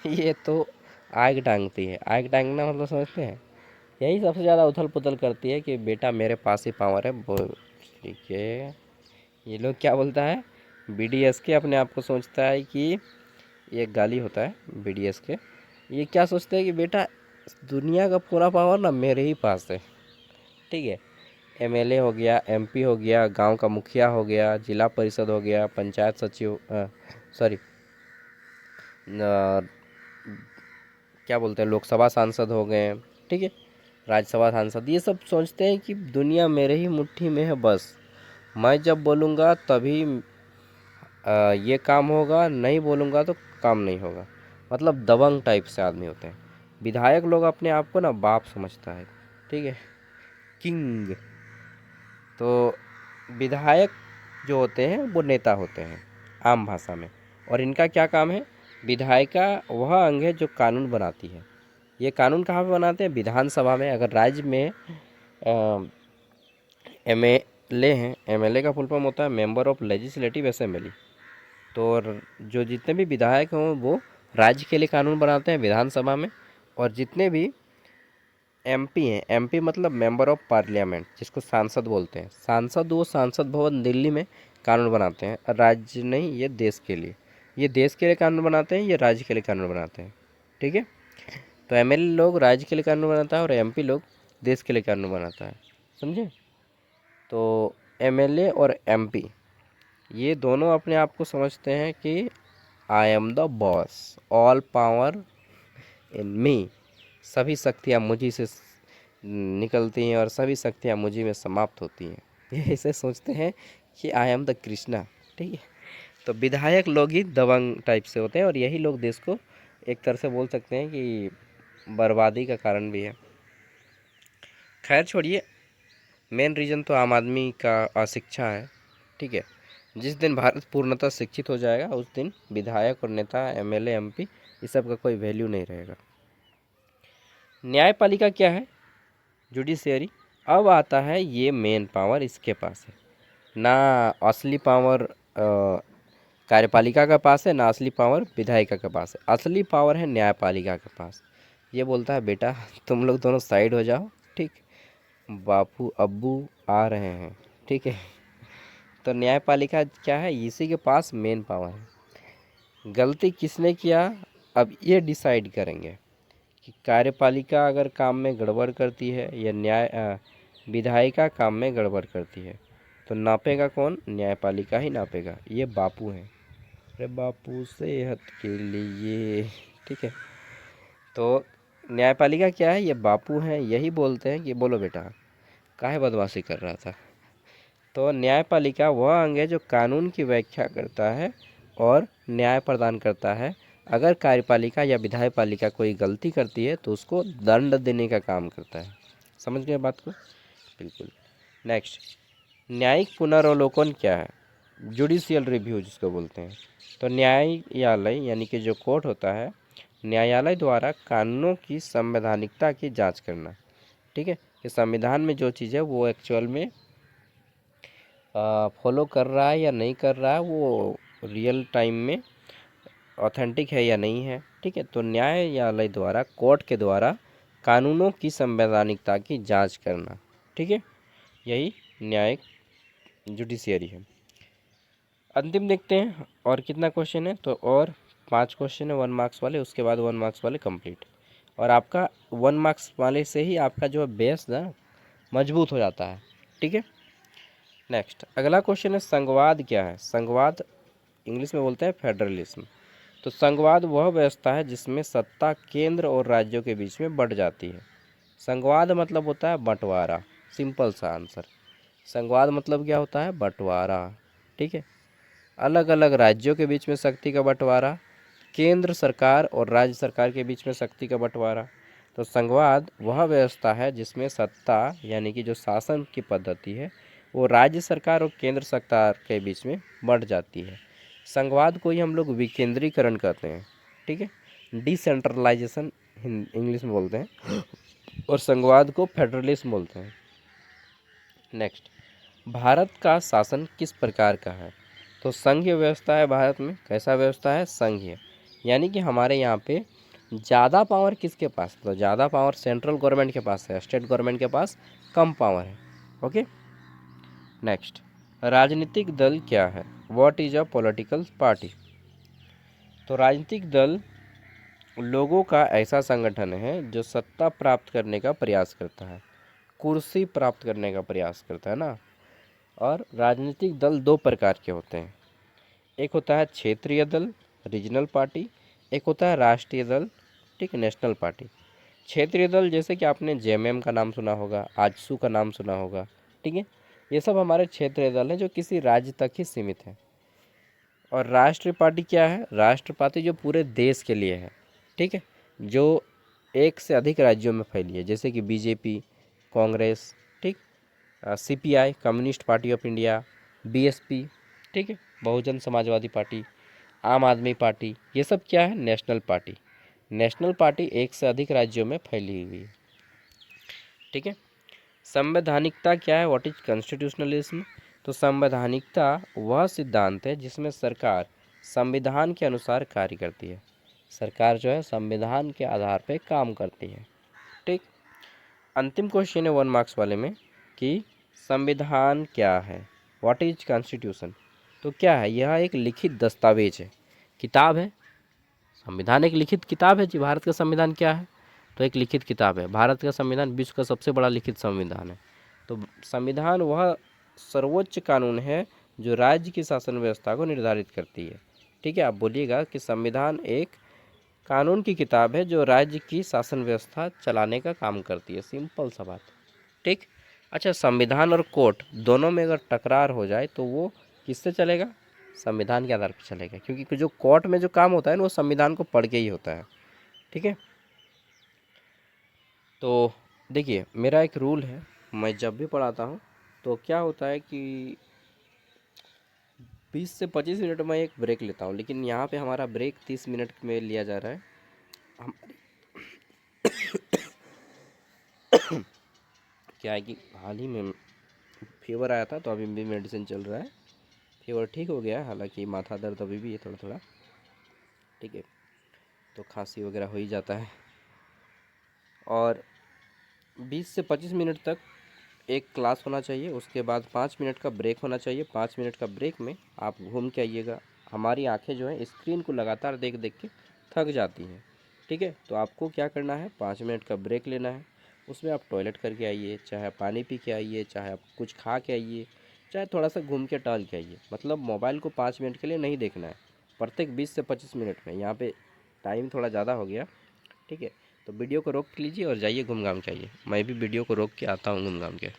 ये तो आग टांगती है। आग टांगना मतलब समझते हैं, यही सबसे ज़्यादा उथल पुथल करती है कि बेटा मेरे पास ही पावर है, ठीक है। ये लोग क्या बोलता है, बीडीएस के अपने आप को सोचता है कि ये गाली होता है बीडीएस के, ये क्या सोचते हैं कि बेटा दुनिया का पूरा पावर ना मेरे ही पास है, ठीक है। एमएलए हो गया, एमपी हो गया, गांव का मुखिया हो गया, जिला परिषद हो गया, पंचायत सचिव, सॉरी क्या बोलते हैं, लोकसभा सांसद हो गए, ठीक है, राज्यसभा सांसद, ये सब सोचते हैं कि दुनिया मेरे ही मुट्ठी में है, बस मैं जब बोलूँगा तभी ये काम होगा, नहीं बोलूँगा तो काम नहीं होगा, मतलब दबंग टाइप से आदमी होते हैं। विधायक लोग अपने आप को ना बाप समझता है, ठीक है, किंग। तो विधायक जो होते हैं वो नेता होते हैं आम भाषा में, और इनका क्या काम है, विधायिका वह अंग है जो कानून बनाती है। ये कानून कहाँ पे बनाते हैं, विधानसभा में। अगर राज्य में एमएलए हैं, एमएलए का फुल फॉर्म होता है मेंबर ऑफ लेजिस्लेटिव असेंबली, तो जो जितने भी विधायक हों वो राज्य के लिए कानून बनाते हैं विधानसभा में। और जितने भी एमपी हैं, एमपी मतलब मेंबर ऑफ पार्लियामेंट, जिसको सांसद बोलते हैं, सांसद वो सांसद भवन दिल्ली में कानून बनाते हैं, राज्य नहीं, ये देश के लिए, ये देश के लिए कानून बनाते हैं, ये राज्य के लिए कानून बनाते हैं, ठीक है। तो एमएलए लोग राज्य के लिए कानून बनाता है और एमपी लोग देश के लिए कानून बनाता है, समझे। तो एमएलए और एमपी ये दोनों अपने आप को समझते हैं कि I am the boss, all power in me, सभी शक्तियाँ मुझी से निकलती हैं और सभी शक्तियाँ मुझी में समाप्त होती हैं। ये ऐसे सोचते हैं कि आई एम द कृष्णा। ठीक है, तो विधायक लोग ही दबंग टाइप से होते हैं और यही लोग देश को एक तरह से बोल सकते हैं कि बर्बादी का कारण भी है। खैर छोड़िए, मेन रीज़न तो आम आदमी का अशिक्षा है। ठीक है, जिस दिन भारत पूर्णतः शिक्षित हो जाएगा उस दिन विधायक और नेता, एमएलए, एमपी, इस सब का कोई वैल्यू नहीं रहेगा। न्यायपालिका क्या है? जुडिशियरी। अब आता है ये मेन पावर इसके पास है ना, असली पावर कार्यपालिका के पास है ना, असली पावर विधायिका के पास है। असली पावर है न्यायपालिका के पास। ये बोलता है बेटा तुम लोग दोनों साइड हो जाओ, ठीक, बापू अब्बू आ रहे हैं। ठीक है, तो न्यायपालिका क्या है, इसी के पास मेन पावर है। गलती किसने किया, अब ये डिसाइड करेंगे कि कार्यपालिका अगर काम में गड़बड़ करती है या विधायिका काम में गड़बड़ करती है, तो नापेगा कौन, न्यायपालिका ही नापेगा। ये बापू हैं, अरे बापू सेहत के लिए। ठीक है, तो न्यायपालिका क्या है, ये बापू हैं, यही बोलते हैं कि बोलो बेटा काहे बदमाशी कर रहा था। तो न्यायपालिका वह अंग है जो कानून की व्याख्या करता है और न्याय प्रदान करता है। अगर कार्यपालिका या विधायपालिका कोई गलती करती है तो उसको दंड देने का काम करता है। समझ गए बात को? बिल्कुल। नेक्स्ट, न्यायिक पुनरावलोकन क्या है? जुडिशियल रिव्यू जिसको बोलते हैं। तो न्यायालय यानी कि जो कोर्ट होता है, न्यायालय द्वारा कानूनों की संवैधानिकता की जांच करना। ठीक है, कि संविधान में जो चीज़ है वो एक्चुअल में फॉलो कर रहा है या नहीं कर रहा है, वो रियल टाइम में ऑथेंटिक है या नहीं है। ठीक है, तो न्यायालय द्वारा, कोर्ट के द्वारा कानूनों की संवैधानिकता की जांच करना। ठीक है, यही न्यायिक जुडिशियरी है। अंतिम देखते हैं और कितना क्वेश्चन है, तो और 5 क्वेश्चन है 1 मार्क्स वाले, उसके बाद 1 मार्क्स वाले कंप्लीट। और आपका 1 मार्क्स वाले से ही आपका जो बेस ना मजबूत हो जाता है। ठीक है, नेक्स्ट अगला क्वेश्चन है संघवाद क्या है? संघवाद इंग्लिश में बोलते हैं फेडरलिज्म। तो संघवाद वह व्यवस्था है जिसमें सत्ता केंद्र और राज्यों के बीच में बंट जाती है। संघवाद मतलब होता है बंटवारा। सिंपल सा आंसर, संघवाद मतलब क्या होता है, बंटवारा। ठीक है, अलग अलग राज्यों के बीच में शक्ति का बंटवारा, केंद्र सरकार और राज्य सरकार के बीच में शक्ति का बंटवारा। तो संघवाद वह व्यवस्था है जिसमें सत्ता यानी कि जो शासन की पद्धति है वो राज्य सरकार और केंद्र सरकार के बीच में बढ़ जाती है। संघवाद को ही हम लोग विकेंद्रीकरण कहते हैं। ठीक है, डिसेंट्रलाइजेशन इंग्लिश में बोलते हैं, और संघवाद को फेडरलिज्म बोलते हैं। नेक्स्ट, भारत का शासन किस प्रकार का है? तो संघीय व्यवस्था है भारत में। कैसा व्यवस्था है? संघीय, यानी कि हमारे यहाँ पे ज़्यादा पावर किसके पास? तो ज़्यादा पावर सेंट्रल गवर्नमेंट के पास है, स्टेट गवर्नमेंट के पास कम पावर है। ओके, नेक्स्ट, राजनीतिक दल क्या है? What is a political party? तो राजनीतिक दल लोगों का ऐसा संगठन है जो सत्ता प्राप्त करने का प्रयास करता है, कुर्सी प्राप्त करने का प्रयास करता है ना। और राजनीतिक दल 2 प्रकार के होते हैं, एक होता है क्षेत्रीय दल, रीजनल पार्टी, एक होता है राष्ट्रीय दल, ठीक, नेशनल पार्टी। क्षेत्रीय दल जैसे कि आपने जेएमएम का नाम सुना होगा, आजसू का नाम सुना होगा। ठीक है, ये सब हमारे क्षेत्रीय दल हैं जो किसी राज्य तक ही सीमित हैं। और राष्ट्रीय पार्टी क्या है? राष्ट्रीय पार्टी जो पूरे देश के लिए है। ठीक है, जो एक से अधिक राज्यों में फैली है, जैसे कि बीजेपी, कांग्रेस, ठीक, CPI communist party of India, BSP, ठीक है, बहुजन समाजवादी पार्टी, आम आदमी पार्टी, ये सब क्या है? National party. नेशनल पार्टी एक से अधिक राज्यों में फैली हुई है। ठीक है, संवैधानिकता क्या है? What is constitutionalism? तो संवैधानिकता वह सिद्धांत है जिसमें सरकार संविधान के अनुसार कार्य करती है। सरकार जो है संविधान के आधार पर काम करती है। ठीक, अंतिम क्वेश्चन है 1 मार्क्स वाले में कि संविधान क्या है? What is constitution? तो क्या है? यह एक लिखित दस्तावेज है, किताब है। संविधान एक लिखित किताब है जी। भारत का संविधान क्या है? तो एक लिखित किताब है। भारत का संविधान विश्व का सबसे बड़ा लिखित संविधान है। तो संविधान वह सर्वोच्च कानून है जो राज्य की शासन व्यवस्था को निर्धारित करती है। ठीक है, आप बोलिएगा कि संविधान एक कानून की किताब है जो राज्य की शासन व्यवस्था चलाने का काम करती है। सिंपल सा बात। ठीक। अच्छा, संविधान और कोर्ट दोनों में अगर टकरार हो जाए तो वो किससे चलेगा? संविधान के आधार पर चलेगा, क्योंकि जो कोर्ट में जो काम होता है ना वो संविधान को पढ़ के ही होता है। ठीक है, तो देखिए मेरा एक रूल है, मैं जब भी पढ़ाता हूँ तो क्या होता है कि 20 से 25 मिनट में एक ब्रेक लेता हूँ, लेकिन यहाँ पे हमारा ब्रेक 30 मिनट में लिया जा रहा है। हमारी क्या है कि हाल ही में फीवर आया था तो अभी भी मेडिसिन चल रहा है। फीवर ठीक हो गया है, हालांकि माथा दर्द अभी भी है थोड़ा थोड़ा। ठीक है, तो खांसी वगैरह हो ही जाता है। और 20 से 25 मिनट तक एक क्लास होना चाहिए, उसके बाद 5 मिनट का ब्रेक होना चाहिए। 5 मिनट का ब्रेक में आप घूम के आइएगा। हमारी आंखें जो है स्क्रीन को लगातार देख देख के थक जाती हैं। ठीक है, तो आपको क्या करना है, 5 मिनट का ब्रेक लेना है। उसमें आप टॉयलेट करके आइए, चाहे आप पानी पी के आइए, चाहे आप कुछ खा के आइए, चाहे थोड़ा सा घूम के टहल के आइए। मतलब मोबाइल को 5 मिनट के लिए नहीं देखना है, प्रत्येक 20 से 25 मिनट में। यहाँ पे टाइम थोड़ा ज़्यादा हो गया। ठीक है, तो वीडियो को रोक लीजिए और जाइए घूम घाम के आइए। मैं भी वीडियो को रोक के आता हूँ घूम घाम के।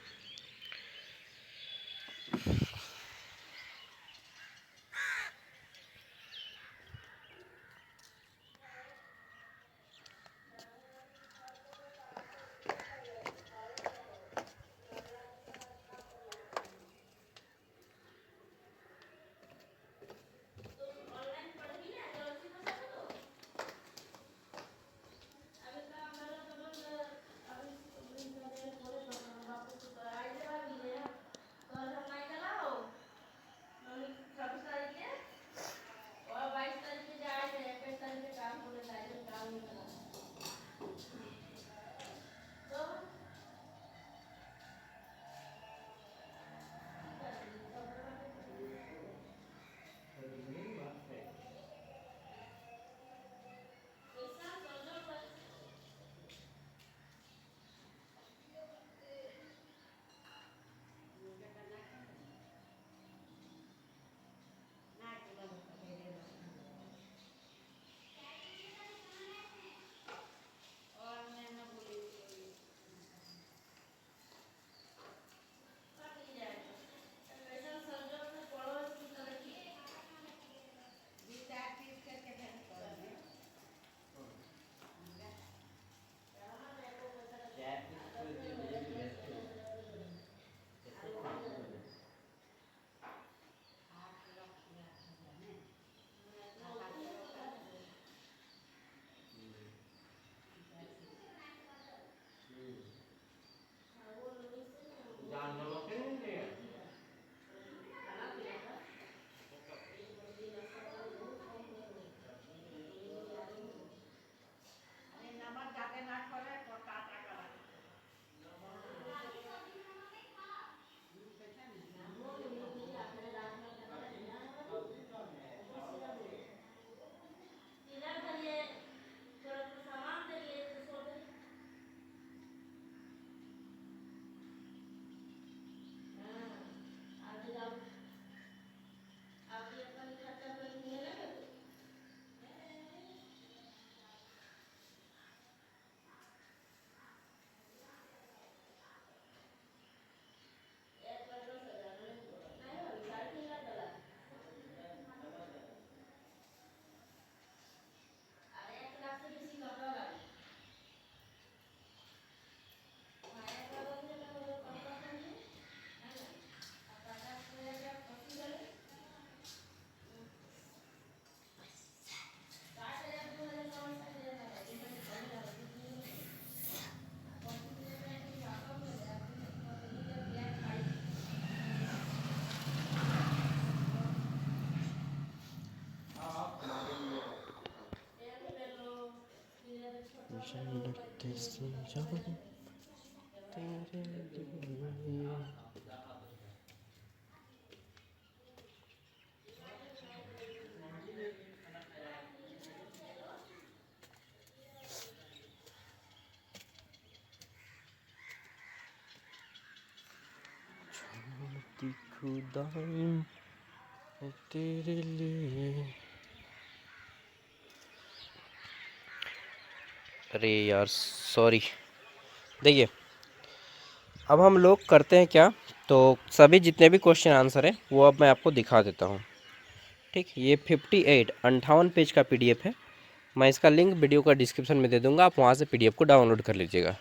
खुदा तेरे लिए। अरे यार सॉरी। देखिए अब हम लोग करते हैं क्या, तो सभी जितने भी क्वेश्चन आंसर है वो अब मैं आपको दिखा देता हूँ। ठीक, ये 58 पेज का पीडीएफ है। मैं इसका लिंक वीडियो का डिस्क्रिप्शन में दे दूँगा, आप वहाँ से पीडीएफ को डाउनलोड कर लीजिएगा।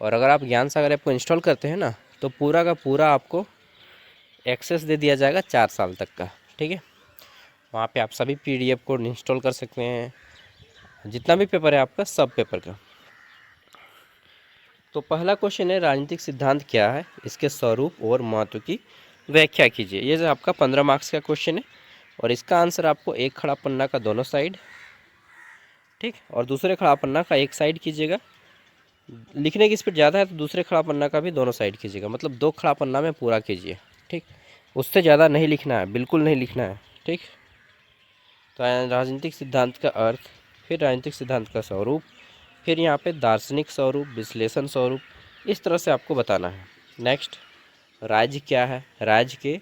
और अगर आप ज्ञान सागर ऐप को इंस्टॉल करते हैं ना, तो पूरा का पूरा आपको एक्सेस दे दिया जाएगा 4 साल तक का। ठीक है, वहाँ पे आप सभी पीडीएफ को इंस्टॉल कर सकते हैं, जितना भी पेपर है आपका, सब पेपर का। तो पहला क्वेश्चन है, राजनीतिक सिद्धांत क्या है, इसके स्वरूप और महत्व की व्याख्या कीजिए। ये जो आपका 15 मार्क्स का क्वेश्चन है, और इसका आंसर आपको एक खड़ा पन्ना का दोनों साइड, ठीक, और दूसरे खड़ा पन्ना का एक साइड कीजिएगा। लिखने की स्पीड ज़्यादा है तो दूसरे खड़ा पन्ना का भी दोनों साइड कीजिएगा, मतलब 2 खड़ा पन्ना में पूरा कीजिए। ठीक, उससे ज़्यादा नहीं लिखना है, बिल्कुल नहीं लिखना है। ठीक, तो राजनीतिक सिद्धांत का अर्थ, फिर राजनीतिक सिद्धांत का स्वरूप, फिर यहाँ पे दार्शनिक स्वरूप, विश्लेषण स्वरूप, इस तरह से आपको बताना है। नेक्स्ट, राज्य क्या है, राज्य के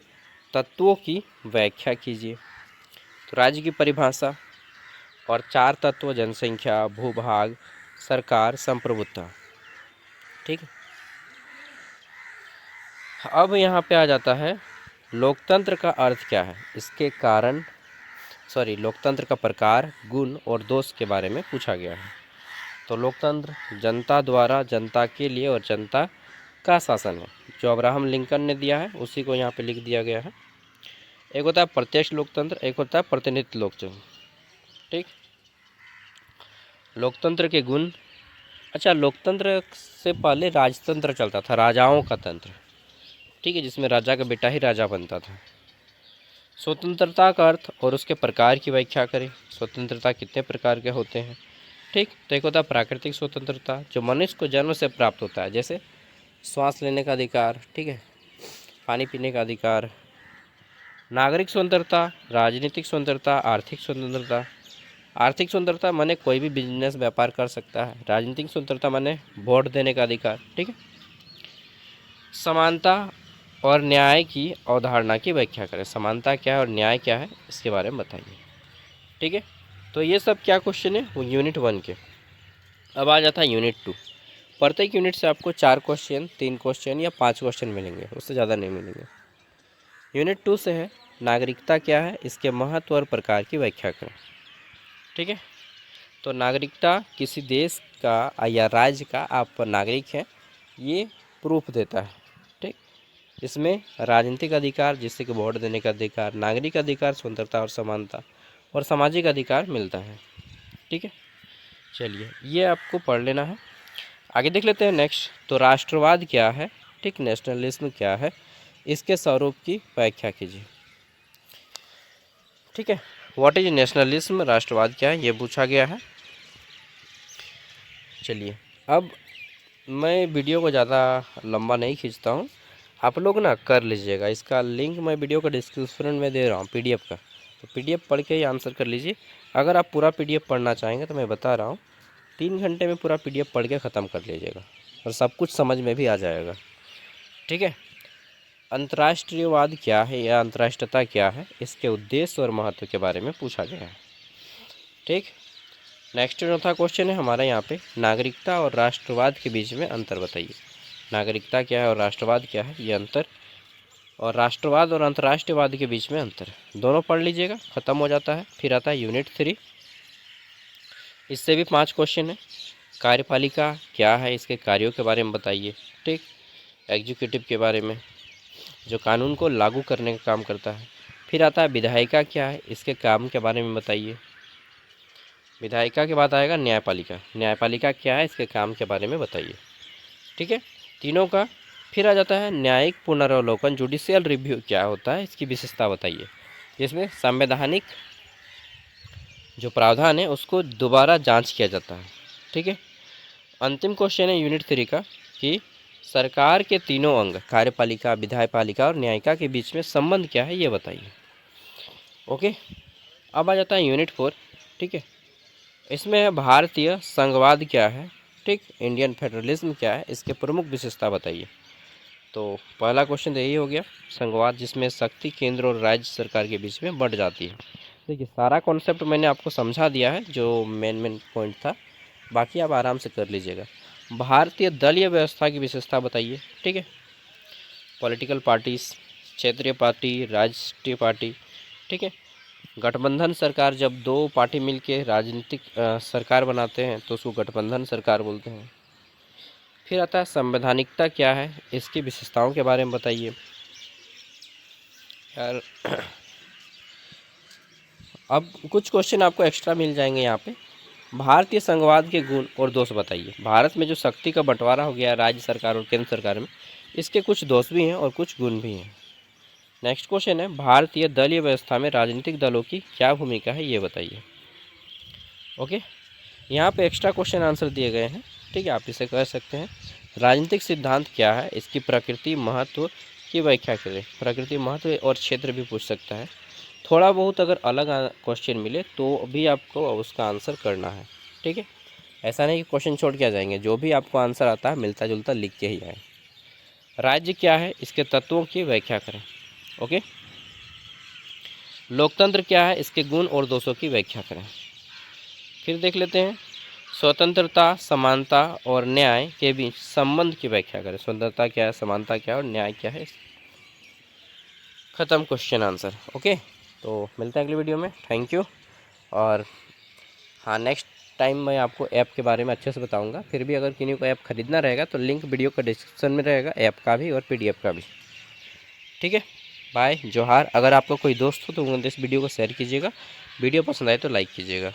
तत्वों की व्याख्या कीजिए। तो राज्य की परिभाषा और 4 तत्व, जनसंख्या, भूभाग, सरकार, संप्रभुता। ठीक, अब यहाँ पे आ जाता है लोकतंत्र का अर्थ क्या है, इसके कारण, लोकतंत्र का प्रकार, गुण और दोष के बारे में पूछा गया है। तो लोकतंत्र जनता द्वारा, जनता के लिए और जनता का शासन है, जो अब्राहम लिंकन ने दिया है उसी को यहाँ पे लिख दिया गया है। एक होता है प्रत्यक्ष लोकतंत्र, एक होता है प्रतिनिधि लोकतंत्र। ठीक, लोकतंत्र के गुण, अच्छा, लोकतंत्र से पहले राजतंत्र चलता था, राजाओं का तंत्र। ठीक है, जिसमें राजा का बेटा ही राजा बनता था। स्वतंत्रता का अर्थ और उसके प्रकार की व्याख्या करें। स्वतंत्रता कितने प्रकार के होते हैं। ठीक, तो एक होता है प्राकृतिक स्वतंत्रता, जो मनुष्य को जन्म से प्राप्त होता है, जैसे श्वास लेने का अधिकार, ठीक है, पानी पीने का अधिकार। नागरिक स्वतंत्रता, राजनीतिक स्वतंत्रता, आर्थिक स्वतंत्रता। आर्थिक स्वतंत्रता माने कोई भी बिजनेस व्यापार कर सकता है। राजनीतिक स्वतंत्रता माने वोट देने का अधिकार। ठीक है, समानता और न्याय की अवधारणा की व्याख्या करें। समानता क्या है और न्याय क्या है, इसके बारे में बताइए। ठीक है, तो ये सब क्या क्वेश्चन है, वो यूनिट 1 के। अब आ जाता है यूनिट 2। प्रत्येक यूनिट से आपको 4 क्वेश्चन, 3 क्वेश्चन या 5 क्वेश्चन मिलेंगे, उससे ज़्यादा नहीं मिलेंगे। यूनिट 2 से है नागरिकता क्या है, इसके महत्व और प्रकार की व्याख्या करें। ठीक है, तो नागरिकता किसी देश का या राज्य का आप नागरिक हैं, ये प्रूफ देता है। ठीक, इसमें राजनीतिक अधिकार, जिससे कि वोट देने का अधिकार, नागरिक अधिकार, स्वतंत्रता और समानता, और सामाजिक अधिकार मिलता है। ठीक है, चलिए ये आपको पढ़ लेना है। आगे देख लेते हैं नेक्स्ट। तो राष्ट्रवाद क्या है, ठीक, नेशनलिज्म क्या है, इसके स्वरूप की व्याख्या कीजिए। ठीक है, व्हाट इज नेशनलिज्म, राष्ट्रवाद क्या है, ये पूछा गया है। चलिए अब मैं वीडियो को ज़्यादा लंबा नहीं खींचता हूँ, आप लोग ना कर लीजिएगा। इसका लिंक मैं वीडियो का डिस्क्रिप्शन में दे रहा हूँ, पीडीएफ का, तो पीडीएफ पढ़ के ही आंसर कर लीजिए। अगर आप पूरा पीडीएफ पढ़ना चाहेंगे तो मैं बता रहा हूँ 3 घंटे में पूरा पीडीएफ पढ़ के ख़त्म कर लीजिएगा, और सब कुछ समझ में भी आ जाएगा। ठीक है, अंतर्राष्ट्रीयवाद क्या है या अंतर्राष्ट्रीयता क्या है, इसके उद्देश्य और महत्व के बारे में पूछा गया है। ठीक, नेक्स्ट चौथा क्वेश्चन है हमारा यहाँ पे, नागरिकता और राष्ट्रवाद के बीच में अंतर बताइए। नागरिकता क्या है और राष्ट्रवाद क्या है, ये अंतर, और राष्ट्रवाद और अंतर्राष्ट्रीयवाद के बीच में अंतर, दोनों पढ़ लीजिएगा, ख़त्म हो जाता है। फिर आता है यूनिट 3, इससे भी 5 क्वेश्चन है। कार्यपालिका क्या है, इसके कार्यों के बारे में बताइए। ठीक, एग्जीक्यूटिव के बारे में, जो कानून को लागू करने का काम करता है। फिर आता है विधायिका क्या है, इसके काम के बारे में बताइए। विधायिका के बाद आएगा न्यायपालिका, न्यायपालिका क्या है, इसके काम के बारे में बताइए। ठीक है, तीनों का। फिर आ जाता है न्यायिक पुनरावलोकन, जुडिशियल रिव्यू क्या होता है, इसकी विशेषता बताइए, जिसमें संवैधानिक जो प्रावधान है उसको दोबारा जांच किया जाता है। ठीक है, अंतिम क्वेश्चन है यूनिट 3 का, कि सरकार के तीनों अंग, कार्यपालिका, विधायपालिका और न्यायिका के बीच में संबंध क्या है, ये बताइए। ओके, अब आ जाता है यूनिट 4। ठीक है, इसमें है भारतीय संघवाद क्या है, ठीक, इंडियन फेडरलिज्म क्या है, इसके प्रमुख विशेषता बताइए। तो पहला क्वेश्चन तो यही हो गया, संघवाद जिसमें शक्ति केंद्र और राज्य सरकार के बीच में बढ़ जाती है। देखिए सारा कॉन्सेप्ट मैंने आपको समझा दिया है, जो मेन पॉइंट था, बाकी आप आराम से कर लीजिएगा। भारतीय दलीय व्यवस्था की विशेषता बताइए। ठीक है, पॉलिटिकल पार्टीज, क्षेत्रीय पार्टी, राष्ट्रीय पार्टी। ठीक है, गठबंधन सरकार, जब दो पार्टी मिलके राजनीतिक सरकार बनाते हैं तो उसको गठबंधन सरकार बोलते हैं। फिर आता है संवैधानिकता क्या है, इसकी विशेषताओं के बारे में बताइए। यार अब कुछ क्वेश्चन आपको एक्स्ट्रा मिल जाएंगे यहाँ पे। भारतीय संघवाद के गुण और दोष बताइए। भारत में जो शक्ति का बंटवारा हो गया राज्य सरकार और केंद्र सरकार में, इसके कुछ दोष भी हैं और कुछ गुण भी हैं। नेक्स्ट क्वेश्चन है, भारतीय दलीय व्यवस्था में राजनीतिक दलों की क्या भूमिका है, ये बताइए। ओके, यहाँ पे एक्स्ट्रा क्वेश्चन आंसर दिए गए हैं। ठीक है, आप इसे कह सकते हैं राजनीतिक सिद्धांत क्या है, इसकी प्रकृति महत्व की व्याख्या करें। प्रकृति महत्व और क्षेत्र भी पूछ सकता है। थोड़ा बहुत अगर अलग क्वेश्चन मिले तो भी आपको उसका आंसर करना है। ठीक है, ऐसा नहीं कि क्वेश्चन छोड़ के आ जाएंगे, जो भी आपको आंसर आता है मिलता जुलता लिख के ही आए। राज्य क्या है, इसके तत्वों की व्याख्या करें। ओके, लोकतंत्र क्या है, इसके गुण और दोषों की व्याख्या करें। फिर देख लेते हैं स्वतंत्रता, समानता और न्याय के बीच संबंध की व्याख्या करें। स्वतंत्रता क्या है, समानता क्या है और न्याय क्या है। खत्म क्वेश्चन आंसर। ओके, तो मिलते हैं अगली वीडियो में। Thank you. और हाँ, नेक्स्ट टाइम मैं आपको ऐप के बारे में अच्छे से बताऊंगा। फिर भी अगर किन्हीं को ऐप खरीदना रहेगा तो लिंक वीडियो का डिस्क्रिप्शन में रहेगा, ऐप का भी और PDF का भी। ठीक है, बाय, जोहार। अगर आपका कोई दोस्त हो तो इस वीडियो को शेयर कीजिएगा, वीडियो पसंद आए तो लाइक कीजिएगा।